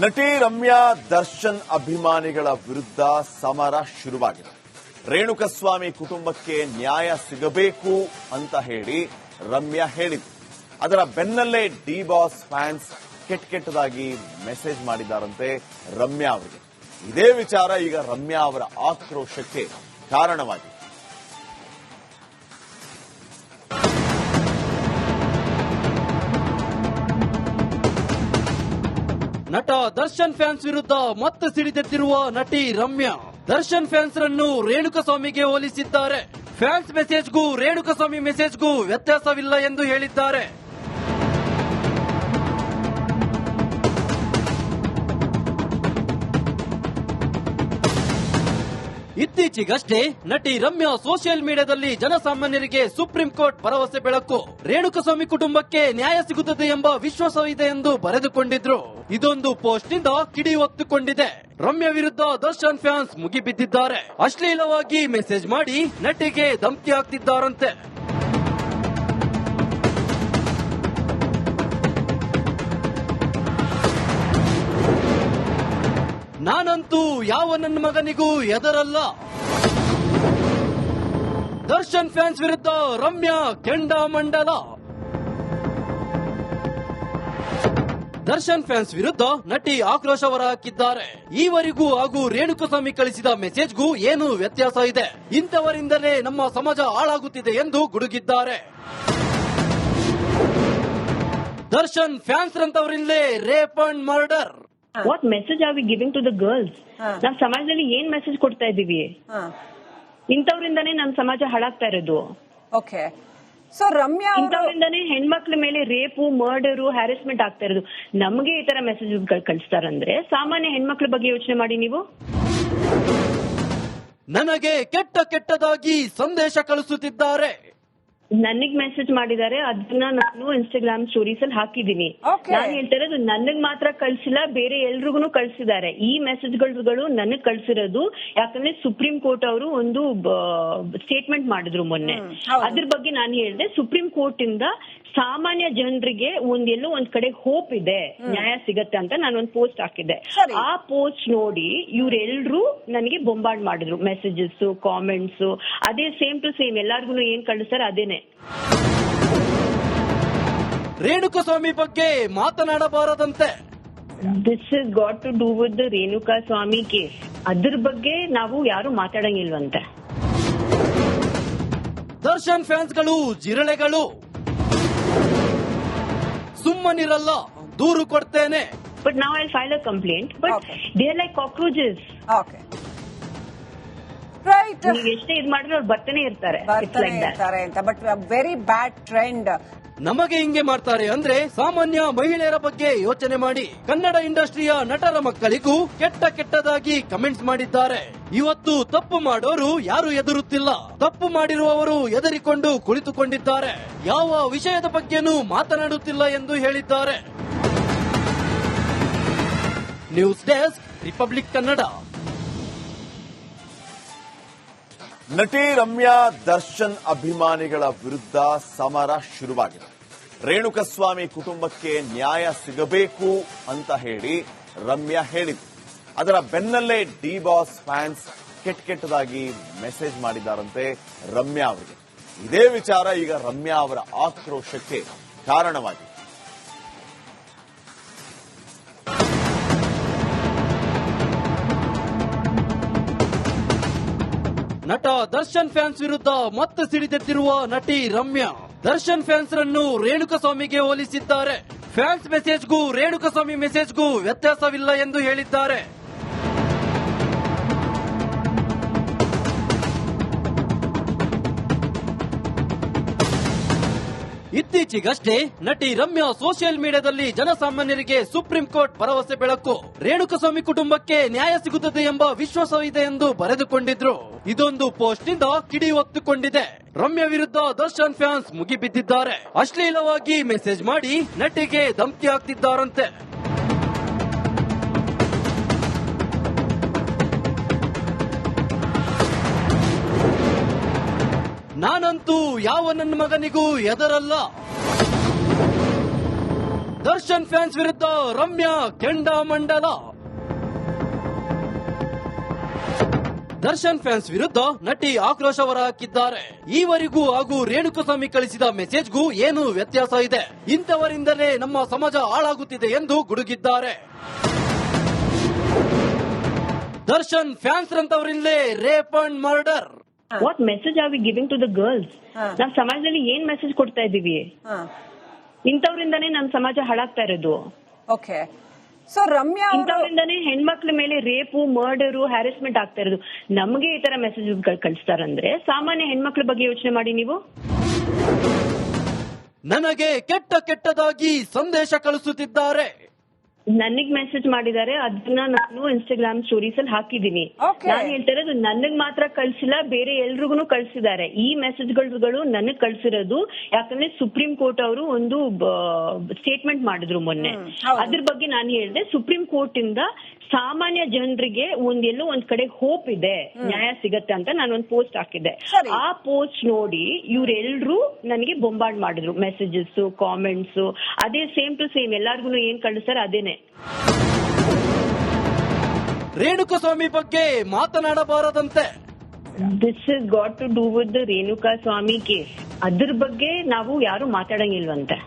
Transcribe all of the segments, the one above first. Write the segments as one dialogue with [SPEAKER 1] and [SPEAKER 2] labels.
[SPEAKER 1] ನಟಿ ರಮ್ಯಾ ದರ್ಶನ್ ಅಭಿಮಾನಿಗಳ ವಿರುದ್ಧ ಸಮರ ಶುರುವಾಗಿದೆ. ರೇಣುಕಸ್ವಾಮಿ ಕುಟುಂಬಕ್ಕೆ ನ್ಯಾಯ ಸಿಗಬೇಕು ಅಂತ ಹೇಳಿ ರಮ್ಯಾ ಹೇಳಿದ್ರು. ಅದರ ಬೆನ್ನಲ್ಲೇ ಡಿ ಬಾಸ್ ಫ್ಯಾನ್ಸ್ ಕೆಟ್ಟದಾಗಿ ಮೆಸೇಜ್ ಮಾಡಿದ್ದಾರಂತೆ ರಮ್ಯಾ ಅವರಿಗೆ. ಇದೇ ವಿಚಾರ ಈಗ ರಮ್ಯಾ ಅವರ ಆಕ್ರೋಶಕ್ಕೆ ಕಾರಣವಾಗಿದೆ.
[SPEAKER 2] ನಟ ದರ್ಶನ್ ಫ್ಯಾನ್ಸ್ ವಿರುದ್ಧ ಮತ್ತೆ ಸಿಡಿದೆದ್ದಿರುವ ನಟಿ ರಮ್ಯಾ ದರ್ಶನ್ ಫ್ಯಾನ್ಸ್ ರನ್ನು ರೇಣುಕಸ್ವಾಮಿಗೆ ಹೋಲಿಸಿದ್ದಾರೆ. ಫ್ಯಾನ್ಸ್ ಮೆಸೇಜ್ಗೂ ರೇಣುಕಸ್ವಾಮಿ ಮೆಸೇಜ್ಗೂ ವ್ಯತ್ಯಾಸವಿಲ್ಲ ಎಂದು ಹೇಳಿದ್ದಾರೆ. ಇತ್ತೀಚೆಗಷ್ಟೇ ನಟಿ ರಮ್ಯಾ ಸೋಷಿಯಲ್ ಮೀಡಿಯಾದಲ್ಲಿ ಜನಸಾಮಾನ್ಯರಿಗೆ ಸುಪ್ರೀಂ ಕೋರ್ಟ್ ಭರವಸೆ ಬೆಳಕು, ರೇಣುಕಸ್ವಾಮಿ ಕುಟುಂಬಕ್ಕೆ ನ್ಯಾಯ ಸಿಗುತ್ತದೆ ಎಂಬ ವಿಶ್ವಾಸವಿದೆ ಎಂದು ಬರೆದುಕೊಂಡಿದ್ರು. ಇದೊಂದು ಪೋಸ್ಟ್ ನಿಂದ ಕಿಡಿ ಹೊತ್ತುಕೊಂಡಿದೆ. ರಮ್ಯಾ ವಿರುದ್ಧ ದರ್ಶನ್ ಫ್ಯಾನ್ಸ್ ಮುಗಿಬಿದ್ದಿದ್ದಾರೆ. ಅಶ್ಲೀಲವಾಗಿ ಮೆಸೇಜ್ ಮಾಡಿ ನಟಿಗೆ ಧಮಕಿ ಹಾಕ್ತಿದ್ದಾರಂತೆ. ನಾನಂತೂ ಯಾವ ನನ್ನ ಮಗನಿಗೂ ಎದರಲ್ಲ. ದರ್ಶನ್ ಫ್ಯಾನ್ಸ್ ವಿರುದ್ಧ ರಮ್ಯಾ ಕೆಂಡಾಮಂಡಲ. ದರ್ಶನ್ ಫ್ಯಾನ್ಸ್ ವಿರುದ್ಧ ನಟಿ ಆಕ್ರೋಶ ಹೊರಹಾಕಿದ್ದಾರೆ. ಈವರೆಗೂ ಹಾಗೂ ರೇಣುಕಸ್ವಾಮಿ ಕಳಿಸಿದ ಮೆಸೇಜ್ಗೂ ಏನು ವ್ಯತ್ಯಾಸ ಇದೆ? ಇಂಥವರಿಂದಲೇ ನಮ್ಮ ಸಮಾಜ ಹಾಳಾಗುತ್ತಿದೆ ಎಂದು ಗುಡುಗಿದ್ದಾರೆ. ದರ್ಶನ್ ಫ್ಯಾನ್ಸ್ ರಂತವರಿಂದಲೇ rape and murder.
[SPEAKER 3] What message are we giving to the girls? ನಾವ್ ಸಮಾಜದಲ್ಲಿ ಏನ್ ಮೆಸೇಜ್ ಕೊಡ್ತಾ ಇದೀವಿ? ಇಂಥವ್ರಿಂದಾನೇ ನಮ್ ಸಮಾಜ ಹಾಳಾಗ್ತಾ ಇರೋದು.
[SPEAKER 4] ಓಕೆ, ಸೊ ರಮ್ಯಾ
[SPEAKER 3] ಇಂಥವ್ರಿಂದಾನೇ ಹೆಣ್ಮಕ್ಳ ಮೇಲೆ ರೇಪು, ಮರ್ಡರು, ಹ್ಯಾರಸ್ಮೆಂಟ್ ಆಗ್ತಾ ಇರೋದು. ನಮ್ಗೆ ಈ ತರ ಮೆಸೇಜ್ ಕಳಿಸ್ತಾರಂದ್ರೆ ಸಾಮಾನ್ಯ ಹೆಣ್ಮಕ್ಳ ಬಗ್ಗೆ ಯೋಚನೆ ಮಾಡಿ ನೀವು.
[SPEAKER 2] ನನಗೆ ಕೆಟ್ಟದಾಗಿ ಸಂದೇಶ ಕಳಿಸುತ್ತಿದ್ದಾರೆ.
[SPEAKER 3] ನನಗ್ ಮೆಸೇಜ್ ಮಾಡಿದ್ದಾರೆ, ಅದನ್ನ ನಾನು ಇನ್ಸ್ಟಾಗ್ರಾಮ್ ಸ್ಟೋರೀಸ್ ಅಲ್ಲಿ ಹಾಕಿದೀನಿ. ನಾನು ಹೇಳ್ತಾ ಇರೋದು ನನಗ್ ಮಾತ್ರ ಕಳ್ಸಿಲ್ಲ, ಬೇರೆ ಎಲ್ರಿಗೂ ಕಳ್ಸಿದ್ದಾರೆ. ಈ ಮೆಸೇಜ್ಗಳು ನನಗ್ ಕಳ್ಸಿರೋದು ಯಾಕಂದ್ರೆ ಸುಪ್ರೀಂ ಕೋರ್ಟ್ ಅವರು ಒಂದು ಸ್ಟೇಟ್ಮೆಂಟ್ ಮಾಡಿದ್ರು ಮೊನ್ನೆ. ಅದ್ರ ಬಗ್ಗೆ ನಾನು ಹೇಳಿದೆ, ಸುಪ್ರೀಂ ಕೋರ್ಟ್ ಇಂದ ಸಾಮಾನ್ಯ ಜನರಿಗೆ ಎಲ್ಲೋ ಒಂದ್ ಕಡೆ ಹೋಪ್ ಇದೆ, ನ್ಯಾಯ ಸಿಗತ್ತೆ ಅಂತ ನಾನು ಒಂದು ಪೋಸ್ಟ್ ಹಾಕಿದ್ದೆ. ಆ ಪೋಸ್ಟ್ ನೋಡಿ ಇವ್ರೆಲ್ರು ನನಗೆ ಬೊಂಬಾರ್ಡ್ ಮಾಡಿದ್ರು, ಮೆಸೇಜಸ್, ಕಾಮೆಂಟ್ಸ್. ಅದೇ ಸೇಮ್ ಟು ಸೇಮ್ ಎಲ್ಲಾರ್ಗು ಏನ್ ಕಳಿಸ್ತಾರೆ ಅದೇನೆ.
[SPEAKER 2] ರೇಣುಕಸ್ವಾಮಿ ಬಗ್ಗೆ ಮಾತನಾಡಬಾರದಂತೆ.
[SPEAKER 3] This is got to do with the Renukaswamy case. ಅದ್ರ ಬಗ್ಗೆ ನಾವು ಯಾರು ಮಾತಾಡಂಗಿಲ್ವಂತೆ.
[SPEAKER 2] ದರ್ಶನ್ ಫ್ಯಾನ್ಸ್ಗಳು ಜಿರಳೆಗಳು, ಸುಮ್ಮನಿರಲ್ಲ, ದೂರು ಕೊಡ್ತೇನೆ.
[SPEAKER 3] ಬಟ್ ನಾವು I file a complaint, but they are like cockroaches.
[SPEAKER 4] Okay, right.
[SPEAKER 3] ನೀವು ಎಷ್ಟೇ ಇದು ಮಾಡಿದ್ರೆ ಅವ್ರು ಬರ್ತಾನೆ ಇರ್ತಾರೆ
[SPEAKER 4] ಅಂತ. But very bad trend.
[SPEAKER 2] ನಮಗೆ ಹಿಂಗೆ ಮಾಡ್ತಾರೆ ಅಂದ್ರೆ ಸಾಮಾನ್ಯ ಮಹಿಳೆಯರ ಬಗ್ಗೆ ಯೋಚನೆ ಮಾಡಿ. ಕನ್ನಡ ಇಂಡಸ್ಟ್ರಿಯ ನಟರ ಮಕ್ಕಳಿಗೂ ಕೆಟ್ಟದಾಗಿ ಕಮೆಂಟ್ಸ್ ಮಾಡಿದ್ದಾರೆ. ಇವತ್ತು ತಪ್ಪು ಮಾಡೋರು ಯಾರು ಎದುರುತ್ತಿಲ್ಲ, ತಪ್ಪು ಮಾಡಿರುವವರು ಎದರಿಕೊಂಡು ಕುಳಿತುಕೊಂಡಿದ್ದಾರೆ. ಯಾವ ವಿಷಯದ ಬಗ್ಗೆನೂ ಮಾತನಾಡುತ್ತಿಲ್ಲ ಎಂದು ಹೇಳಿದ್ದಾರೆ. News desk, republic Kannada.
[SPEAKER 1] ನಟಿ ರಮ್ಯಾ ದರ್ಶನ್ ಅಭಿಮಾನಿಗಳ ವಿರುದ್ಧ ಸಮರ ಶುರುವಾಗಿದೆ. ರೇಣುಕಸ್ವಾಮಿ ಕುಟುಂಬಕ್ಕೆ ನ್ಯಾಯ ಸಿಗಬೇಕು ಅಂತ ಹೇಳಿ ರಮ್ಯಾ ಹೇಳಿದ್ರು. ಅದರ ಬೆನ್ನಲ್ಲೇ ಡಿ ಬಾಸ್ ಫ್ಯಾನ್ಸ್ ಕೆಟ್ಟದಾಗಿ ಮೆಸೇಜ್ ಮಾಡಿದ್ದಾರಂತೆ ರಮ್ಯಾ ಅವರಿಗೆ. ಇದೇ ವಿಚಾರ ಈಗ ರಮ್ಯಾ ಅವರ ಆಕ್ರೋಶಕ್ಕೆ ಕಾರಣವಾಗಿದೆ.
[SPEAKER 2] ನಟ ದರ್ಶನ್ ಫ್ಯಾನ್ಸ್ ವಿರುದ್ಧ ಮತ್ತೆ ಸಿಡಿದೆದ್ದಿರುವ ನಟಿ ರಮ್ಯಾ ದರ್ಶನ್ ಫ್ಯಾನ್ಸ್ ರನ್ನು ರೇಣುಕಸ್ವಾಮಿಗೆ ಹೋಲಿಸಿದ್ದಾರೆ. ಫ್ಯಾನ್ಸ್ ಮೆಸೇಜ್ಗೂ ರೇಣುಕಸ್ವಾಮಿ ಮೆಸೇಜ್ಗೂ ವ್ಯತ್ಯಾಸವಿಲ್ಲ ಎಂದು ಹೇಳಿದ್ದಾರೆ. ಇತ್ತೀಚೆಗಷ್ಟೇ ನಟಿ ರಮ್ಯಾ ಸೋಷಿಯಲ್ ಮೀಡಿಯಾದಲ್ಲಿ ಜನಸಾಮಾನ್ಯರಿಗೆ ಸುಪ್ರೀಂ ಕೋರ್ಟ್ ಭರವಸೆ ಬೆಳಕು, ರೇಣುಕಸ್ವಾಮಿ ಕುಟುಂಬಕ್ಕೆ ನ್ಯಾಯ ಸಿಗುತ್ತದೆ ಎಂಬ ವಿಶ್ವಾಸವಿದೆ ಎಂದು ಬರೆದುಕೊಂಡಿದ್ರು. ಇದೊಂದು ಪೋಸ್ಟ್ ನಿಂದ ಕಿಡಿ ಹೊತ್ತುಕೊಂಡಿದೆ. ರಮ್ಯಾ ವಿರುದ್ಧ ದರ್ಶನ್ ಫ್ಯಾನ್ಸ್ ಮುಗಿಬಿದ್ದಿದ್ದಾರೆ. ಅಶ್ಲೀಲವಾಗಿ ಮೆಸೇಜ್ ಮಾಡಿ ನಟಿಗೆ ಧಮಕಿ ಹಾಕ್ತಿದ್ದಾರಂತೆ. ನಾನಂತೂ ಯಾವ ನನ್ನ ಮಗನಿಗೂ ಎದರಲ್ಲ. ದರ್ಶನ್ ಫ್ಯಾನ್ಸ್ ವಿರುದ್ಧ ರಮ್ಯಾ ಕೆಂಡಾಮಂಡಲ. ದರ್ಶನ್ ಫ್ಯಾನ್ಸ್ ವಿರುದ್ಧ ನಟಿ ಆಕ್ರೋಶ ಹೊರಹಾಕಿದ್ದಾರೆ. ಈವರೆಗೂ ಹಾಗೂ ರೇಣುಕಸ್ವಾಮಿ ಕಳಿಸಿದ ಮೆಸೇಜ್ಗೂ ಏನು ವ್ಯತ್ಯಾಸ ಇದೆ? ಇಂಥವರಿಂದಲೇ ನಮ್ಮ ಸಮಾಜ ಹಾಳಾಗುತ್ತಿದೆ ಎಂದು ಗುಡುಗಿದ್ದಾರೆ. ದರ್ಶನ್ ಫ್ಯಾನ್ಸ್ ರಂತವರಿಂದಲೇ rape and murder.
[SPEAKER 3] What message are we giving to the girls? ನಾವ್ ಸಮಾಜದಲ್ಲಿ ಏನ್ ಮೆಸೇಜ್ ಕೊಡ್ತಾ ಇದೀವಿ? ಇಂಥವ್ರಿಂದಾನೇ ನಮ್ ಸಮಾಜ ಹಾಳಾಗ್ತಾ ಇರೋದು.
[SPEAKER 4] ಓಕೆ, ಸೊ ರಮ್ಯಾ
[SPEAKER 3] ಇಂಥವ್ರಿಂದಾನೇ ಹೆಣ್ಮಕ್ಳ ಮೇಲೆ ರೇಪು, ಮರ್ಡರು, ಹ್ಯಾರೆಸ್ಮೆಂಟ್ ಆಗ್ತಾ ಇರೋದು. ನಮಗೆ ಈ ತರ ಮೆಸೇಜ್ ಕಳಿಸ್ತಾರಂದ್ರೆ ಸಾಮಾನ್ಯ ಹೆಣ್ಮಕ್ಳ ಬಗ್ಗೆ ಯೋಚನೆ ಮಾಡಿ ನೀವು.
[SPEAKER 2] ನನಗೆ ಕೆಟ್ಟದಾಗಿ ಸಂದೇಶ ಕಳಿಸುತ್ತಿದ್ದಾರೆ.
[SPEAKER 3] ನನಗ್ ಮೆಸೇಜ್ ಮಾಡಿದ್ದಾರೆ, ಅದನ್ನ ನಾನು ಇನ್ಸ್ಟಾಗ್ರಾಮ್ ಸ್ಟೋರೀಸ್ ಅಲ್ಲಿ ಹಾಕಿದೀನಿ. ನಾನು ಹೇಳ್ತಾ ಇರೋದು ನನಗ್ ಮಾತ್ರ ಕಳ್ಸಿಲ್ಲ, ಬೇರೆ ಎಲ್ರಿಗೂ ಕಳ್ಸಿದ್ದಾರೆ. ಈ ಮೆಸೇಜ್ಗಳು ನನಗ್ ಕಳ್ಸಿರೋದು ಯಾಕಂದ್ರೆ ಸುಪ್ರೀಂ ಕೋರ್ಟ್ ಅವರು ಒಂದು ಸ್ಟೇಟ್ಮೆಂಟ್ ಮಾಡಿದ್ರು ಮೊನ್ನೆ. ಅದ್ರ ಬಗ್ಗೆ ನಾನು ಹೇಳಿದೆ, ಸುಪ್ರೀಂ ಕೋರ್ಟ್ ಇಂದ ಸಾಮಾನ್ಯ ಜನರಿಗೆ ಎಲ್ಲೋ ಒಂದ್ ಕಡೆ ಹೋಪ್ ಇದೆ, ನ್ಯಾಯ ಸಿಗತ್ತೆ ಅಂತ ನಾನು ಒಂದು ಪೋಸ್ಟ್ ಹಾಕಿದ್ದೆ. ಆ ಪೋಸ್ಟ್ ನೋಡಿ ಇವರೆಲ್ಲರೂ ನನಗೆ ಬೊಂಬಾರ್ಡ್ ಮಾಡಿದ್ರು, ಮೆಸೇಜಸ್, ಕಾಮೆಂಟ್ಸ್. ಅದೇ ಸೇಮ್ ಟು ಸೇಮ್ ಎಲ್ಲಾರ್ಗು ಏನ್ ಕಳಿಸ್ತಾರೆ ಅದೇನೆ.
[SPEAKER 2] ರೇಣುಕಸ್ವಾಮಿ ಬಗ್ಗೆ ಮಾತನಾಡಬಾರದಂತೆ.
[SPEAKER 3] This is got to do with the Renuka Swamy case. ಅದ್ರ ಬಗ್ಗೆ ನಾವು ಯಾರು ಮಾತಾಡಂಗಿಲ್ವಂತೆ.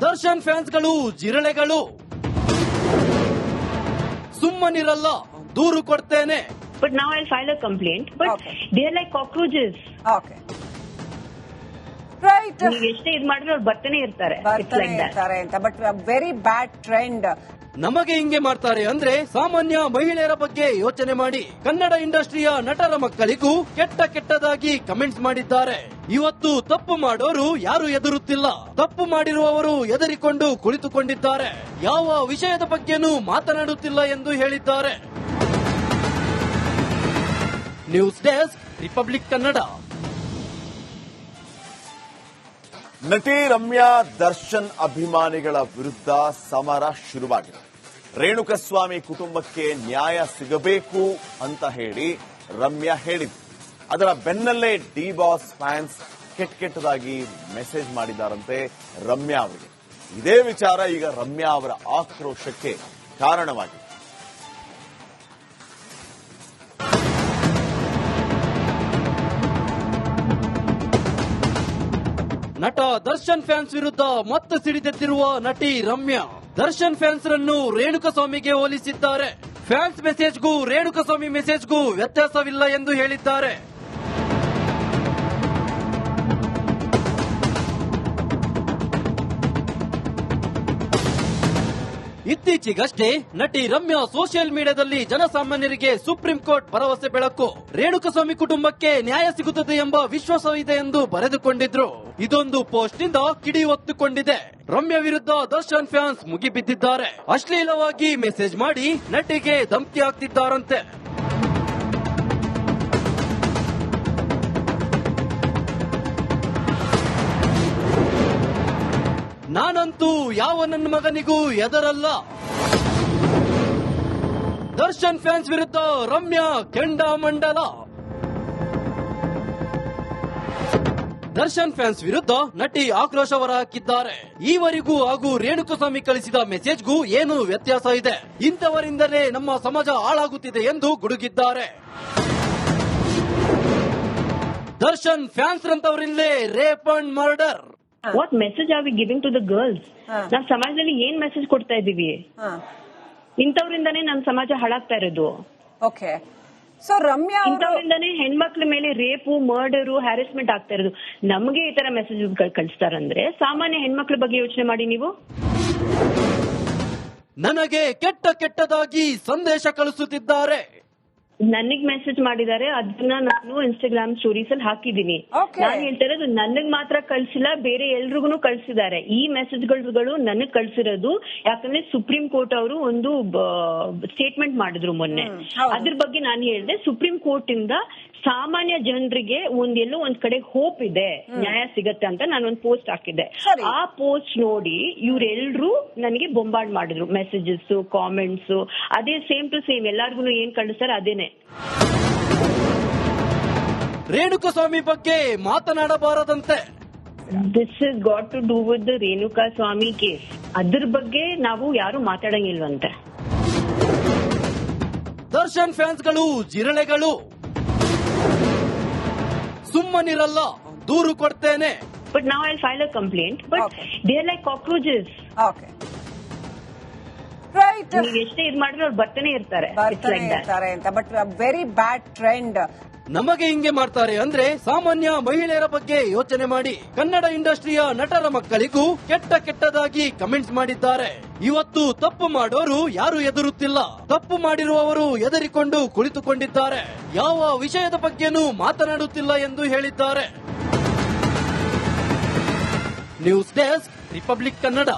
[SPEAKER 2] ದರ್ಶನ್ ಫ್ಯಾನ್ಸ್ಗಳು ಜಿರಳೆಗಳು, ಸುಮ್ಮನಿರಲ್ಲ, ದೂರು ಕೊಡ್ತೇನೆ.
[SPEAKER 3] But now I'll file a complaint. But they're like cockroaches.
[SPEAKER 4] Okay. Right.
[SPEAKER 3] ನೀವು ಎಷ್ಟೇ ಇದು ಮಾಡಿದ್ರೆ ಅವ್ರು ಬರ್ತಾನೆ ಇರ್ತಾರೆ
[SPEAKER 4] ಅಂತ. But very bad trend.
[SPEAKER 2] ನಮಗೆ ಹಿಂಗೆ ಮಾಡ್ತಾರೆ ಅಂದ್ರೆ ಸಾಮಾನ್ಯ ಮಹಿಳೆಯರ ಬಗ್ಗೆ ಯೋಚನೆ ಮಾಡಿ. ಕನ್ನಡ ಇಂಡಸ್ಟ್ರಿಯ ನಟರ ಮಕ್ಕಳಿಗೂ ಕೆಟ್ಟದಾಗಿ ಕಮೆಂಟ್ಸ್ ಮಾಡಿದ್ದಾರೆ. ಇವತ್ತು ತಪ್ಪು ಮಾಡೋರು ಯಾರು ಎದುರುತ್ತಿಲ್ಲ, ತಪ್ಪು ಮಾಡಿರುವವರು ಎದರಿಕೊಂಡು ಕುಳಿತುಕೊಂಡಿದ್ದಾರೆ. ಯಾವ ವಿಷಯದ ಬಗ್ಗೆನೂ ಮಾತನಾಡುತ್ತಿಲ್ಲ ಎಂದು ಹೇಳಿದ್ದಾರೆ. News desk, republic Kannada.
[SPEAKER 1] ನಟಿ ರಮ್ಯಾ ದರ್ಶನ್ ಅಭಿಮಾನಿಗಳ ವಿರುದ್ಧ ಸಮರ ಶುರುವಾಗಿದೆ. ರೇಣುಕಸ್ವಾಮಿ ಕುಟುಂಬಕ್ಕೆ ನ್ಯಾಯ ಸಿಗಬೇಕು ಅಂತ ಹೇಳಿ ರಮ್ಯಾ ಹೇಳಿದ್ರು. ಅದರ ಬೆನ್ನಲ್ಲೇ ಡಿ ಬಾಸ್ ಫ್ಯಾನ್ಸ್ ಕೆಟ್ಟದಾಗಿ ಮೆಸೇಜ್ ಮಾಡಿದ್ದಾರಂತೆ ರಮ್ಯಾ ಅವರಿಗೆ. ಇದೇ ವಿಚಾರ ಈಗ ರಮ್ಯಾ ಅವರ ಆಕ್ರೋಶಕ್ಕೆ ಕಾರಣವಾಗಿದೆ.
[SPEAKER 2] ನಟ ದರ್ಶನ್ ಫ್ಯಾನ್ಸ್ ವಿರುದ್ಧ ಮತ್ತೆ ಸಿಡಿದೆದ್ದಿರುವ ನಟಿ ರಮ್ಯಾ ದರ್ಶನ್ ಫ್ಯಾನ್ಸ್ ರನ್ನು ರೇಣುಕಸ್ವಾಮಿಗೆ ಹೋಲಿಸಿದ್ದಾರೆ. ಫ್ಯಾನ್ಸ್ ಮೆಸೇಜ್ಗೂ ರೇಣುಕಸ್ವಾಮಿ ಮೆಸೇಜ್ಗೂ ವ್ಯತ್ಯಾಸವಿಲ್ಲ ಎಂದು ಹೇಳಿದ್ದಾರೆ. ಇತ್ತೀಚೆಗಷ್ಟೇ ನಟಿ ರಮ್ಯಾ ಸೋಷಿಯಲ್ ಮೀಡಿಯಾದಲ್ಲಿ ಜನಸಾಮಾನ್ಯರಿಗೆ ಸುಪ್ರೀಂ ಕೋರ್ಟ್ ಭರವಸೆ ಬೆಳಕು, ರೇಣುಕಸ್ವಾಮಿ ಕುಟುಂಬಕ್ಕೆ ನ್ಯಾಯ ಸಿಗುತ್ತದೆ ಎಂಬ ವಿಶ್ವಾಸವಿದೆ ಎಂದು ಬರೆದುಕೊಂಡಿದ್ರು. ಇದೊಂದು ಪೋಸ್ಟ್ ನಿಂದ ಕಿಡಿ ಹೊತ್ತುಕೊಂಡಿದೆ. ರಮ್ಯಾ ವಿರುದ್ಧ ದರ್ಶನ್ ಫ್ಯಾನ್ಸ್ ಮುಗಿಬಿದ್ದಿದ್ದಾರೆ. ಅಶ್ಲೀಲವಾಗಿ ಮೆಸೇಜ್ ಮಾಡಿ ನಟಿಗೆ ಧಮಕಿ ಹಾಕ್ತಿದ್ದಾರಂತೆ. ನಾನಂತೂ ಯಾವ ನನ್ನ ಮಗನಿಗೂ ಎದರಲ್ಲ. ದರ್ಶನ್ ಫ್ಯಾನ್ಸ್ ವಿರುದ್ಧ ರಮ್ಯಾ ಕೆಂಡಾಮಂಡಲ. ದರ್ಶನ್ ಫ್ಯಾನ್ಸ್ ವಿರುದ್ಧ ನಟಿ ಆಕ್ರೋಶ ಹೊರಹಾಕಿದ್ದಾರೆ. ಈವರೆಗೂ ಹಾಗೂ ರೇಣುಕಸ್ವಾಮಿ ಕಳಿಸಿದ ಮೆಸೇಜ್ಗೂ ಏನು ವ್ಯತ್ಯಾಸ ಇದೆ? ಇಂಥವರಿಂದಲೇ ನಮ್ಮ ಸಮಾಜ ಹಾಳಾಗುತ್ತಿದೆ ಎಂದು ಗುಡುಗಿದ್ದಾರೆ. ದರ್ಶನ್ ಫ್ಯಾನ್ಸ್ ರಂತವರಿಂದಲೇ rape and murder.
[SPEAKER 3] What message are we giving to the girls? ನಾವ್ ಸಮಾಜದಲ್ಲಿ ಏನ್ ಮೆಸೇಜ್ ಕೊಡ್ತಾ ಇದೀವಿ? ಇಂಥವ್ರಿಂದಾನೇ ನಮ್ ಸಮಾಜ ಹಾಳಾಗ್ತಾ ಇರೋದು.
[SPEAKER 4] ಓಕೆ, ಸೊ ರಮ್ಯಾ
[SPEAKER 3] ಇಂಥವ್ರಿಂದಾನೇ ಹೆಣ್ಮಕ್ಳ ಮೇಲೆ ರೇಪು, ಮರ್ಡರು, ಹ್ಯಾರೆಸ್ಮೆಂಟ್ ಆಗ್ತಾ ಇರೋದು. ನಮಗೆ ಈ ತರ ಮೆಸೇಜ್ ಕಳಿಸ್ತಾರಂದ್ರೆ ಸಾಮಾನ್ಯ ಹೆಣ್ಮಕ್ಳ ಬಗ್ಗೆ ಯೋಚನೆ ಮಾಡಿ ನೀವು.
[SPEAKER 2] ನನಗೆ ಕೆಟ್ಟದಾಗಿ ಸಂದೇಶ ಕಳಿಸುತ್ತಿದ್ದಾರೆ.
[SPEAKER 3] ನನಗ್ ಮೆಸೇಜ್ ಮಾಡಿದ್ದಾರೆ, ಅದನ್ನ ನಾನು ಇನ್ಸ್ಟಾಗ್ರಾಮ್ ಸ್ಟೋರೀಸ್ ಅಲ್ಲಿ ಹಾಕಿದೀನಿ. ನಾನು ಹೇಳ್ತಾ ಇರೋದು ನನಗ್ ಮಾತ್ರ ಕಳ್ಸಿಲ್ಲ, ಬೇರೆ ಎಲ್ರಿಗೂ ಕಳ್ಸಿದ್ದಾರೆ. ಈ ಮೆಸೇಜ್ಗಳು ನನಗ್ ಕಳ್ಸಿರೋದು ಯಾಕಂದ್ರೆ ಸುಪ್ರೀಂ ಕೋರ್ಟ್ ಅವರು ಒಂದು ಸ್ಟೇಟ್ಮೆಂಟ್ ಮಾಡಿದ್ರು ಮೊನ್ನೆ. ಅದ್ರ ಬಗ್ಗೆ ನಾನು ಹೇಳಿದೆ, ಸುಪ್ರೀಂ ಕೋರ್ಟ್ ಇಂದ ಸಾಮಾನ್ಯ ಜನರಿಗೆ ಎಲ್ಲೋ ಒಂದ್ ಕಡೆ ಹೋಪ್ ಇದೆ, ನ್ಯಾಯ ಸಿಗತ್ತೆ ಅಂತ ನಾನು ಒಂದು ಪೋಸ್ಟ್ ಹಾಕಿದ್ದೆ. ಆ ಪೋಸ್ಟ್ ನೋಡಿ ಇವರೆಲ್ಲರೂ ನನಗೆ ಬೊಂಬಾರ್ಡ್ ಮಾಡಿದ್ರು, ಮೆಸೇಜಸ್, ಕಾಮೆಂಟ್ಸ್. ಅದೇ ಸೇಮ್ ಟು ಸೇಮ್ ಎಲ್ಲಾರ್ಗು ಏನ್ ಕಳಿಸ್ತಾರೆ ಅದೇನೆ.
[SPEAKER 2] ರೇಣುಕಸ್ವಾಮಿ ಬಗ್ಗೆ ಮಾತನಾಡಬಾರದಂತೆ.
[SPEAKER 3] This is got to do with the Renuka Swamy case. ಅದ್ರ ಬಗ್ಗೆ ನಾವು ಯಾರು ಮಾತಾಡಂಗಿಲ್ವಂತೆ.
[SPEAKER 2] ದರ್ಶನ್ ಫ್ಯಾನ್ಸ್ಗಳು ಜಿರಳೆಗಳು, ಸುಮ್ಮನಿರಲ್ಲ, ದೂರು ಕೊಡ್ತೇನೆ.
[SPEAKER 3] But now I'll file a complaint. But they're like cockroaches.
[SPEAKER 4] Okay. Right.
[SPEAKER 3] ನೀವು ಎಷ್ಟೇ ಇದು ಮಾಡಿದ್ರೆ ಅವ್ರು ಬರ್ತಾನೆ ಇರ್ತಾರೆ.
[SPEAKER 4] ಅಂತ ಬಟ್ ವೆರಿ ಬ್ಯಾಡ್ ಟ್ರೆಂಡ್.
[SPEAKER 2] ನಮಗೆ ಹಿಂಗೆ ಮಾಡ್ತಾರೆ ಅಂದ್ರೆ ಸಾಮಾನ್ಯ ಮಹಿಳೆಯರ ಬಗ್ಗೆ ಯೋಚನೆ ಮಾಡಿ. ಕನ್ನಡ ಇಂಡಸ್ಟ್ರಿಯ ನಟರ ಮಕ್ಕಳಿಗೂ ಕೆಟ್ಟದಾಗಿ ಕಮೆಂಟ್ಸ್ ಮಾಡಿದ್ದಾರೆ. ಇವತ್ತು ತಪ್ಪು ಮಾಡೋರು ಯಾರು ಎದುರುತ್ತಿಲ್ಲ, ತಪ್ಪು ಮಾಡಿರುವವರು ಎದರಿಕೊಂಡು ಕುಳಿತುಕೊಂಡಿದ್ದಾರೆ. ಯಾವ ವಿಷಯದ ಬಗ್ಗೆನೂ ಮಾತನಾಡುತ್ತಿಲ್ಲ ಎಂದು ಹೇಳಿದ್ದಾರೆ. News desk, republic Kannada.